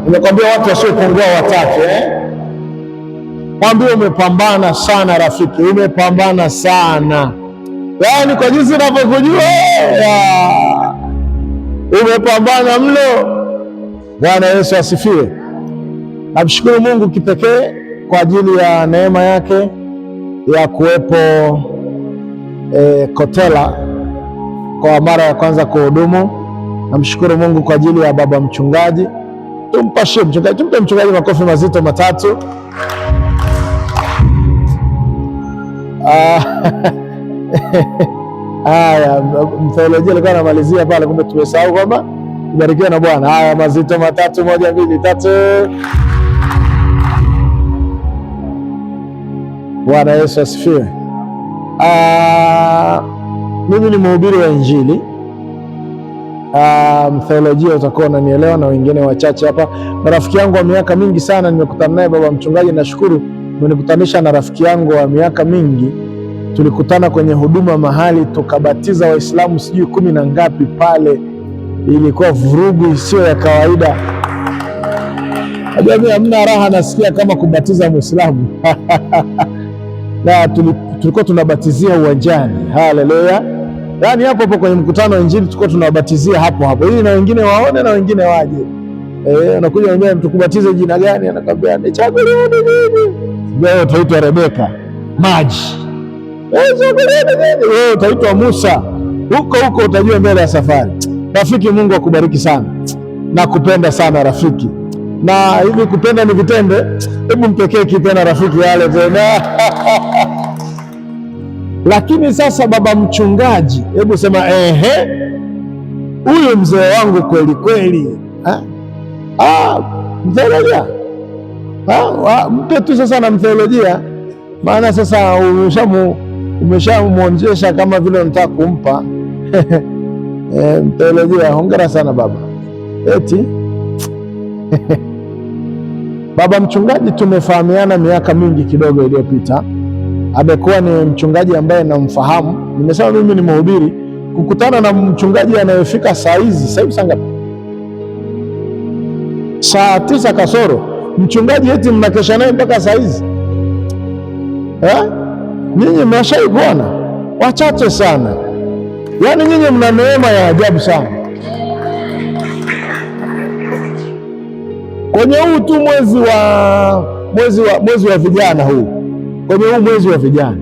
Nimekwambia watu wasiopungua watatu Mwambie umepambana sana rafiki, umepambana sana. Yaani kwa jinsi ninavyokujua umepambana mno. Bwana Yesu asifiwe. Namshukuru Mungu kipekee kwa ajili ya neema yake ya kuwepo Kotela kwa mara ya kwanza kuhudumu. Namshukuru Mungu kwa ajili ya baba mchungaji. Tumpashie mchungaji, tumpe mchungaji makofi mazito matatu. Haya, mtheolojia alikuwa anamalizia pale, kumbe tumesahau kwamba kubarikiwa na Bwana. Haya, mazito matatu, 1 2 3. Bwana Yesu asifiwe. Mimi ni mhubiri wa Injili. Mtheolojia utakuwa unanielewa na wengine wachache hapa. Na rafiki yangu wa miaka mingi sana nimekutana naye baba mchungaji, nashukuru umenikutanisha na rafiki yangu wa miaka mingi. Tulikutana kwenye huduma mahali tukabatiza Waislamu sijui 10 na ngapi pale. Ilikuwa vurugu isiyo ya kawaida. Najua mimi hamna raha nasikia kama kubatiza Muislamu. Na tulikuwa tunabatizia uwanjani. Haleluya. Yaani hapo hapo kwenye mkutano wa Injili tulikuwa tunabatizia hapo hapo ili na wengine waone na wengine waje. Unakuja unamwambia tukubatize jina gani? Anakuambia nichagulie nini? Wewe utaitwa Rebeka maji. Wewe utaitwa Musa. Huko utajua mbele ya safari. Rafiki, Mungu akubariki sana. Nakupenda sana rafiki. Na hivi kupenda ni vitende. Hebu mpekee kitena rafiki wale tena. Lakini sasa baba mchungaji, hebu sema huyu mzee wangu kweli kweli. Mtheolojia. Mpe tu sasa na mtheolojia. Maana sasa umeshamuonjesha kama vile unataka kumpa. Mtheolojia, hongera sana baba. Eti baba mchungaji tumefahamiana miaka mingi kidogo iliyopita. Amekuwa ni mchungaji ambaye namfahamu. Nimesema mimi ni mhubiri. Kukutana na mchungaji anayefika saa hizi, sasa hivi saa ngapi? Saa 9 kasoro. Mchungaji eti mnakesha naye mpaka saa hizi? Nyinyi mmeshai kuona? Wachache sana. Yaani nyinyi mna neema ya ajabu sana. Kwenye huu tu mwezi wa vijana huu. Kwenye huu mwezi wa vijana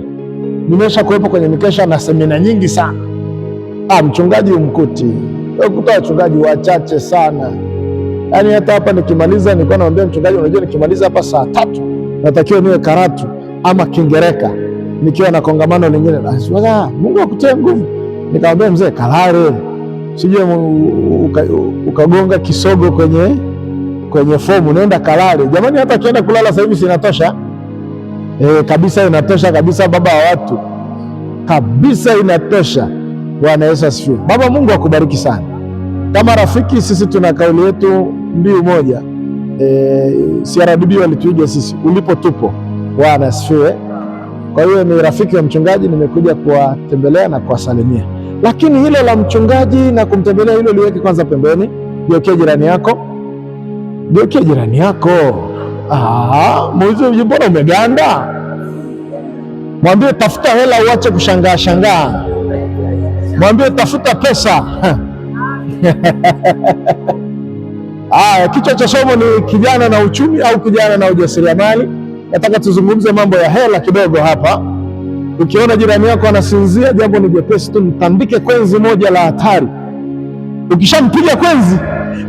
nimesha kuwepo kwenye mikesha na semina nyingi sana. Mchungaji umkuti. Ukuta wachungaji wachache sana. Yaani hata hapa nikimaliza nilikuwa naambia mchungaji, unajua nikimaliza hapa saa 3 natakiwa niwe Karatu ama Kingereka nikiwa na kongamano lingine. Mungu akutie nguvu. Nikamwambia mzee, kalale. Sijui ukagonga kisogo kwenye fomu, nenda kalale. Jamani, hata kienda kulala sasa hivi sinatosha. Kabisa inatosha kabisa, baba wa watu. Kabisa inatosha. Bwana Yesu asifiwe. Baba Mungu akubariki sana. Kama rafiki sisi tuna kauli yetu mbiu moja. CRDB walituiga sisi, ulipo tupo. Bwana asifiwe. Kwa hiyo ni rafiki wa mchungaji, nimekuja kuwatembelea na kuwasalimia. Lakini hilo la mchungaji na kumtembelea hilo liweke kwanza pembeni. Geukia jirani yako. Geukia jirani yako. Muulize, mbona umeganda? Mwambie tafuta hela, uache kushangaa shangaa. Mwambie tafuta pesa. Kichwa cha somo ni kijana na uchumi au kijana na ujasiriamali. Nataka tuzungumze mambo ya hela kidogo hapa. Ukiona jirani yako anasinzia, jambo ni jepesi tu, mtandike kwenzi moja la hatari. Ukishampiga kwenzi,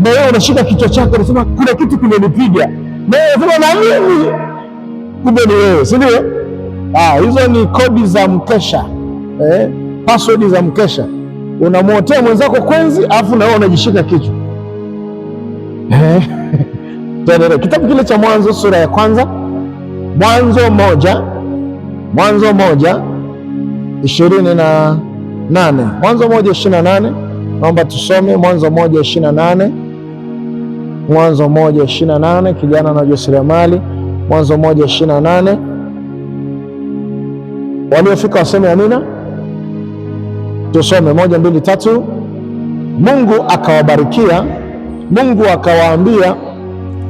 na wewe unashika kichwa chako unasema kuna kitu kimenipiga. Na wewe na mimi. Kumbe ni wewe, si ndio? Hizo ni kodi za mkesha. Password za mkesha. Unamwotea mwenzako kwenzi, afu na wewe unajishika kichwa. Kitabu kile cha Mwanzo sura ya kwanza. Mwanzo 1:28. Mwanzo 1:28. Naomba tusome Mwanzo 1:28. Mwanzo 1:28, kijana na ujasiriamali. Mwanzo 1:28. Waliofika waseme amina. Tusome 1 2 3. Mungu akawabarikia, Mungu akawaambia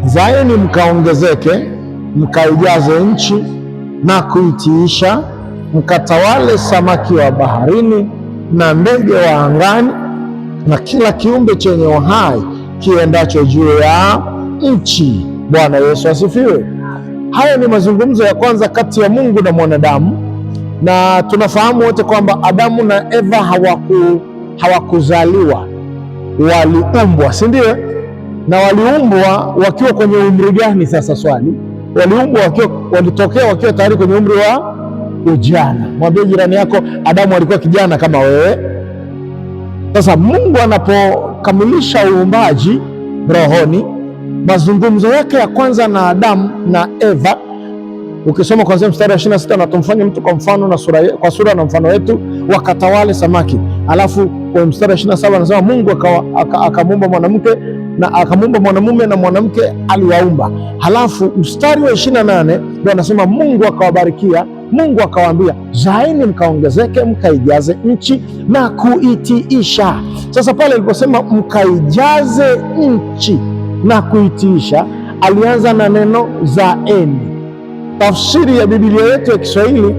zaeni mkaongezeke, mkaijaze nchi na kuitiisha, mkatawale samaki wa baharini na ndege wa angani na kila kiumbe chenye uhai kiendacho juu ya nchi. Bwana Yesu asifiwe. Haya ni mazungumzo ya kwanza kati ya Mungu na mwanadamu, na tunafahamu wote kwamba Adamu na Eva hawakuzaliwa, waliumbwa, si ndio? Na waliumbwa wakiwa kwenye umri gani? Sasa swali, waliumbwa walitokea wakiwa tayari kwenye umri wa ujana. Mwambie jirani yako, Adamu alikuwa kijana kama wewe. Sasa Mungu anapokamilisha uumbaji rohoni, mazungumzo yake ya kwanza na Adamu na Eva, ukisoma kuanzia mstari wa 26, na tumfanye mtu kwa mfano na kwa sura na mfano wetu, wakatawale samaki. Alafu kwa mstari wa 27 anasema Mungu akamuumba mwanamke na akamuumba mwanamume na mwanamke aliwaumba. Halafu mstari wa 28 ndio anasema Mungu akawabarikia, Mungu akawaambia, zaeni mkaongezeke, mkaijaze nchi na kuitiisha. Sasa pale aliposema mkaijaze nchi na kuitiisha, alianza na neno zaeni. Tafsiri ya Biblia yetu ya Kiswahili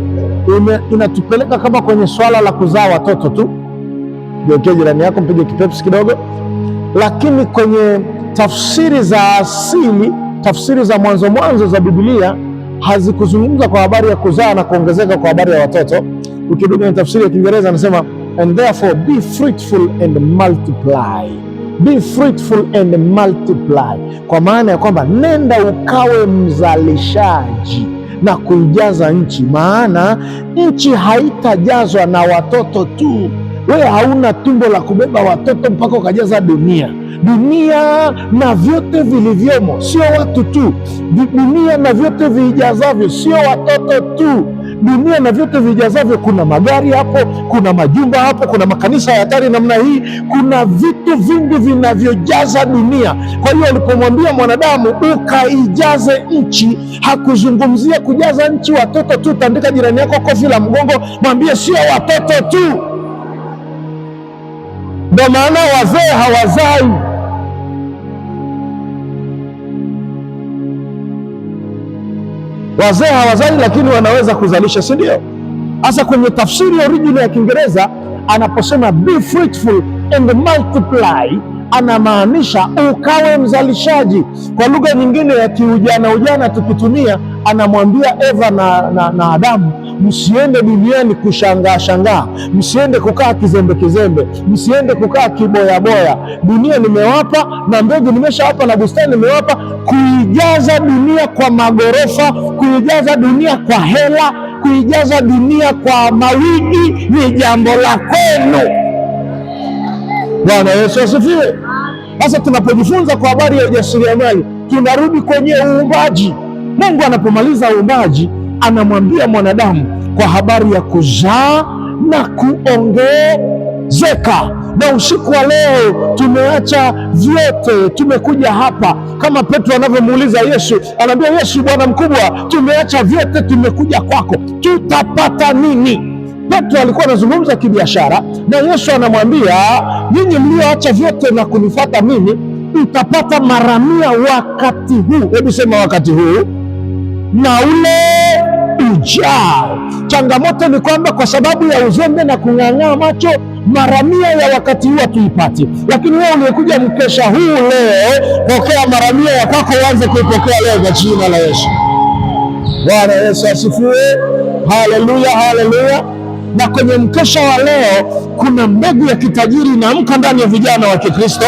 inatupeleka kama kwenye swala la kuzaa watoto tu. Geukia jirani yako, mpige kipepsi kidogo. Lakini kwenye tafsiri za asili, tafsiri za mwanzo za Biblia hazikuzungumza kwa habari ya kuzaa na kuongezeka kwa habari ya watoto. Ukirudi kwenye tafsiri ya Kiingereza anasema and therefore be fruitful and multiply. Be fruitful and multiply, kwa maana ya kwamba nenda ukawe mzalishaji na kuijaza nchi, maana nchi haitajazwa na watoto tu. Wewe hauna tumbo la kubeba watoto mpaka ukajaza dunia. Dunia na vyote vilivyomo, sio watu tu. Dunia na vyote vijazavyo, sio watoto tu. Dunia na vyote vijazavyo, kuna magari hapo, kuna majumba hapo, kuna makanisa ya hatari namna hii, kuna vitu vingi vinavyojaza dunia. Kwa hiyo alipomwambia mwanadamu ukaijaze nchi, hakuzungumzia kujaza nchi watoto tu. Tandika jirani yako kofi la mgongo, mwambie sio watoto tu. Ndio maana wazee hawazai. Wazee hawazai, lakini wanaweza kuzalisha, si ndio? Hasa kwenye tafsiri ya original ya Kiingereza anaposema be fruitful and multiply, anamaanisha ukawe mzalishaji. Kwa lugha nyingine ya kiujana tukitumia, anamwambia Eva na Adamu, msiende duniani kushangaa, msiende kukaa kizembe, msiende kukaa kiboya. Dunia nimewapa na mbegu nimeshawapa na bustani nimewapa, kuijaza dunia kwa magorofa, kuijaza dunia kwa hela, kuijaza dunia kwa mawigi ni jambo la kwenu. Bwana Yesu asifiwe. Sasa tunapojifunza kwa habari ya ujasiriamali, tunarudi kwenye uumbaji. Mungu anapomaliza uumbaji anamwambia mwanadamu kwa habari ya kuzaa na kuongezeka. Na usiku wa leo tumeacha vyote, tumekuja hapa kama Petro anavyomuuliza Yesu, anaambia Yesu, Bwana mkubwa, tumeacha vyote, tumekuja kwako, tutapata nini? Petro alikuwa anazungumza kibiashara, na Yesu anamwambia, nyinyi mlioacha vyote na kunifuata mimi, mtapata mara 100 wakati huu. Hebu sema wakati huu na ule ujao. Changamoto ni kwamba kwa sababu ya uzembe na kung'ang'aa macho, mara 100 ya wakati huu hatuipati. Lakini wewe uliyekuja mkesha huu leo, pokea mara 100 ya kwako, uanze kuipokea leo kwa jina la Yesu. Bwana Yesu asifiwe. Haleluya, haleluya. Na kwenye mkesha wa leo kuna mbegu ya kitajiri inaamka ndani ya vijana wa Kikristo.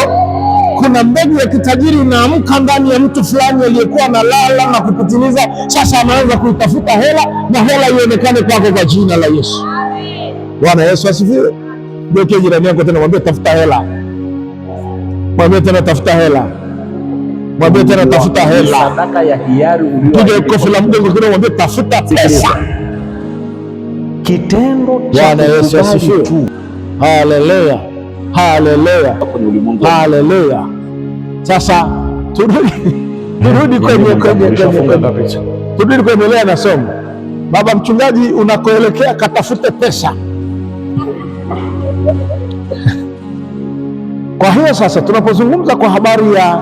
Kuna mbegu ya kitajiri inaamka ndani ya mtu fulani aliyekuwa analala na kupitiliza, sasa anaanza kuitafuta hela, na hela ionekane kwako kwa jina la Yesu. Bwana Yesu asifiwe. Ndio jirani yako tena mwambie tafuta hela. Mwambie tena tafuta hela. Mwambie tena tafuta hela. Sadaka ya hiari piga kofi la mgongo kidogo, mwambie tafuta pesa. Kitendo cha Yesu asifiwe. Haleluya. Haleluya. Haleluya. Sasa turudi kuendelea na somo. Baba mchungaji, unakoelekea katafute pesa. Kwa hiyo sasa tunapozungumza kwa habari ya